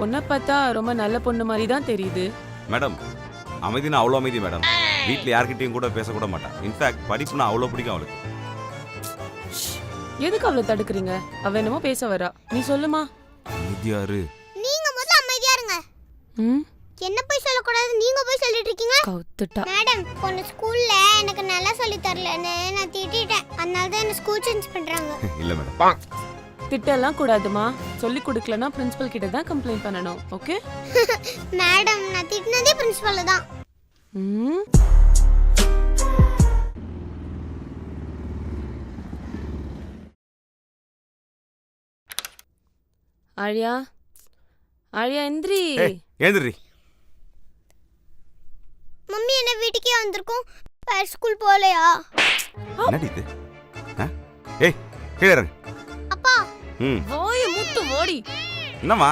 பொண்ணை பார்த்தா ரொம்ப நல்ல பொண்ணு மாதிரி தான் தெரியுது. மேடம் அமைதினா அவ்வளோ அமைதி மேடம். வீட்டில் யார்கிட்டையும் கூட பேசக்கூட மாட்டான். இன்ஃபேக்ட் படிப்புனா அவ்வளோ பிடிக்கும் அவளுக்கு. எதுக்கு அவளை தடுக்கிறீங்க? அவ என்னமோ பேச வரா, நீ சொல்லுமா. அமைதியாரு. நீங்க முதல்ல அமைதியா இருங்க. என்ன போய் சொல்லக்கூடாது, நீங்க போய் சொல்லிட்டு இருக்கீங்க. கவுத்துட்டா. மேடம் பொண்ணு ஸ்கூல்ல எனக்கு நல்லா சொல்லி தரலன்னு நான் திட்டிட்டேன். அதனால தான் என்ன ஸ்கூல் சேஞ்ச் பண்றாங்க. இல்ல மேடம். திட்டெல்லாம் கூடாதுமா. சொல்லி கொடுக்கலனா பிரின்சிபல் கிட்ட தான் கம்ப்ளைண்ட் பண்ணணும். ஓகே மேடம் நான் திட்டினதே பிரின்சிபல் தான். ஆழியா, ஆழியா எந்திரி. ஏந்திரி. மம்மி என்ன வீட்டுக்கே வந்திருக்கோம், வேற ஸ்கூல் போகலையா? என்னடி இது? ஏய் கீழே இறங்கு. அப்பா ஓய் முத்து ஓடி. என்னம்மா